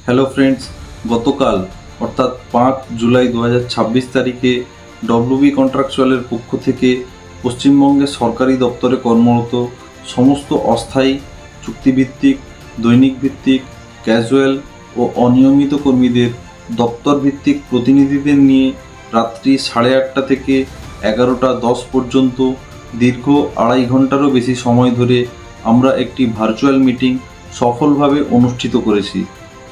Hello friends, গতকাল অর্থাৎ 5 জুলাই 2026 তারিখে ডব্লিউবি কন্ট্রাকচুয়ালের পক্ষ থেকে পশ্চিমবঙ্গের সরকারি দপ্তরে কর্মরত সমস্ত অস্থায়ী, চুক্তিভিত্তিক, দৈনিক ভিত্তিক, ক্যাজুয়াল ও অনিয়মিত কর্মীদের দপ্তর ভিত্তিক প্রতিনিধিদের নিয়ে রাত্রি 8:30 থেকে 11:10 পর্যন্ত দীর্ঘ 2.5 ঘন্টারও বেশি সময় ধরে আমরা একটি ভার্চুয়াল মিটিং সফলভাবে অনুষ্ঠিত করেছি।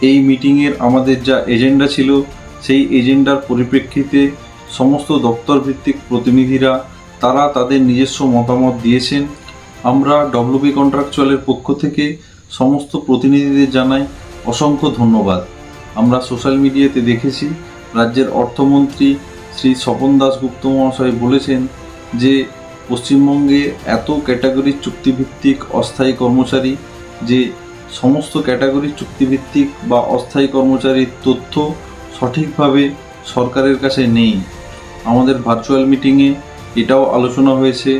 এই মিটিংয়ের আমাদের যা এজেন্ডা ছিল, সেই এজেন্ডার পরিপ্রেক্ষিতে সমস্ত দপ্তর ভিত্তিক প্রতিনিধিরা তারা তাদের নিজস্ব মতামত দিয়েছেন। আমরা ডব্লিউবি কন্ট্রাকচুয়ালের পক্ষ থেকে সমস্ত প্রতিনিধিদের জানাই অসংখ্য ধন্যবাদ। আমরা সোশ্যাল মিডিয়াতে দেখেছি রাজ্যের অর্থমন্ত্রী শ্রী স্বপন দাশগুপ্ত মহাশয় বলেছেন যে পশ্চিমবঙ্গে এত ক্যাটাগরির চুক্তিভিত্তিক অস্থায়ী কর্মচারী, যে সমস্ত ক্যাটাগরির চুক্তিভিত্তিক বা অস্থায়ী কর্মচারীর তথ্য সঠিকভাবে সরকারের কাছে নেই। আমাদের ভার্চুয়াল মিটিংয়ে এটাও আলোচনা হয়েছে,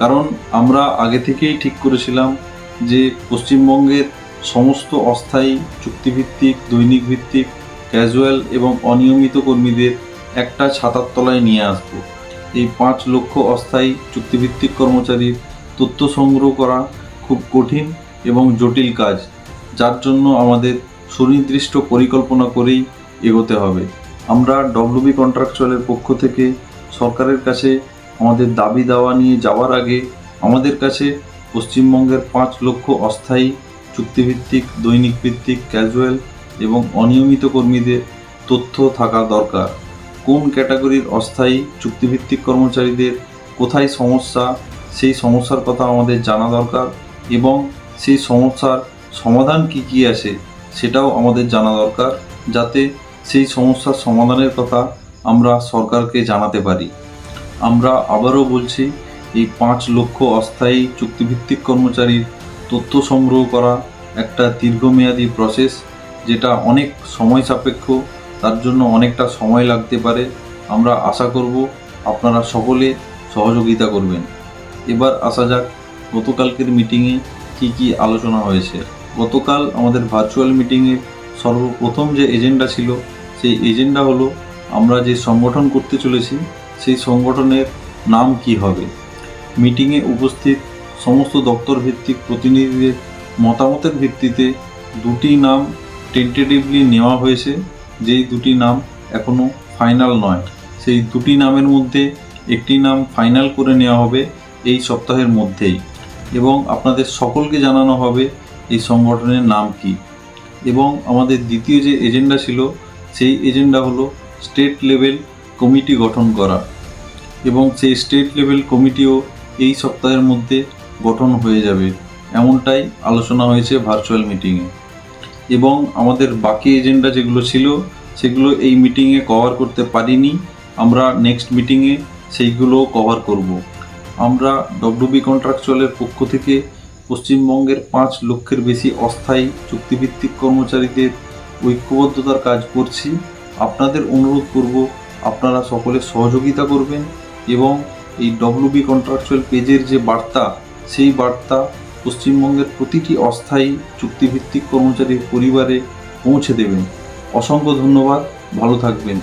কারণ আমরা আগে থেকেই ঠিক করেছিলাম যে পশ্চিমবঙ্গের সমস্ত অস্থায়ী, চুক্তিভিত্তিক, দৈনিক ভিত্তিক, ক্যাজুয়াল এবং অনিয়মিত কর্মীদের একটা ছাতার তলায় নিয়ে আসব। এই 5 লক্ষ অস্থায়ী চুক্তিভিত্তিক কর্মচারীর তথ্য সংগ্রহ করা খুব কঠিন এবং জটিল কাজ, যার জন্য আমাদের সুনির্দিষ্ট পরিকল্পনা করেই এগোতে হবে। আমরা ডব্লিউবি কন্ট্রাকচুয়ালের পক্ষ থেকে সরকারের কাছে আমাদের দাবি দাওয়া নিয়ে যাওয়ার আগে আমাদের কাছে পশ্চিমবঙ্গের 5 লক্ষ অস্থায়ী, চুক্তিভিত্তিক, দৈনিক ভিত্তিক, ক্যাজুয়াল এবং অনিয়মিত কর্মীদের তথ্য থাকা দরকার। কোন ক্যাটাগরির অস্থায়ী, চুক্তিভিত্তিক কর্মচারীদের কোথায় সমস্যা, সেই সমস্যার কথা আমাদের জানা দরকার এবং সেই সমস্যার সমাধান কি আছে সেটাও আমাদের জানা দরকার, যাতে সেই সমস্যার সমাধানের কথা আমরা সরকারকে জানাতে পারি। আমরা আবারও বলছি, এই 5 লক্ষ অস্থায়ী চুক্তিভিত্তিক কর্মচারীর তথ্য সংগ্রহ করা একটা দীর্ঘমেয়াদী প্রসেস, যেটা অনেক সময় সাপেক্ষ, তার জন্য অনেকটা সময় লাগতে পারে। আমরা আশা করব আপনারা সকলে সহযোগিতা করবেন। এবার আসা যাক গতকালকের মিটিংয়ে কি আলোচনা হয়েছে। গতকাল আমাদের ভার্চুয়াল মিটিংয়ের সর্বপ্রথম যে এজেন্ডা ছিল, সেই এজেন্ডা হলো আমরা যে সংগঠন করতে চলেছি সেই সংগঠনের নাম কি হবে। মিটিংয়ে উপস্থিত সমস্ত দপ্তর ভিত্তিক প্রতিনিধিদের মতামতের ভিত্তিতে 2টি নাম টেন্টেটিভলি নেওয়া হয়েছে, যেই 2টি নাম এখনও ফাইনাল নয়। সেই 2টি নামের মধ্যে একটি নাম ফাইনাল করে নেওয়া হবে এই সপ্তাহের মধ্যেই, এবং আপনাদের সকলকে জানানো হবে এই সংগঠনের নাম কি। এবং আমাদের দ্বিতীয় যে এজেন্ডা ছিল, সেই এজেন্ডা হলো স্টেট লেভেল কমিটি গঠন করা, এবং সেই স্টেট লেভেল কমিটিও এই সপ্তাহের মধ্যে গঠন হয়ে যাবে, এমনটাই আলোচনা হয়েছে ভার্চুয়াল মিটিংয়ে। এবং আমাদের বাকি এজেন্ডা যেগুলো ছিল সেগুলো এই মিটিংয়ে কভার করতে পারিনি, আমরা নেক্সট মিটিংয়ে সেইগুলো কভার করব। আমরা ডব্লিউবি কন্ট্রাকচুয়ালের পক্ষ থেকে পশ্চিমবঙ্গের 5 লক্ষের বেশি অস্থায়ী চুক্তিভিত্তিক কর্মচারীদের ঐক্যবদ্ধতার কাজ করছি। আপনাদের অনুরোধ করব আপনারা সকলে সহযোগিতা করবেন এবং এই ডব্লিউবি কন্ট্রাকচুয়াল পেজের যে বার্তা, সেই বার্তা পশ্চিমবঙ্গের প্রতিটি অস্থায়ী চুক্তিভিত্তিক কর্মচারীর পরিবারে পৌঁছে দেবেন। অসংখ্য ধন্যবাদ, ভালো থাকবেন।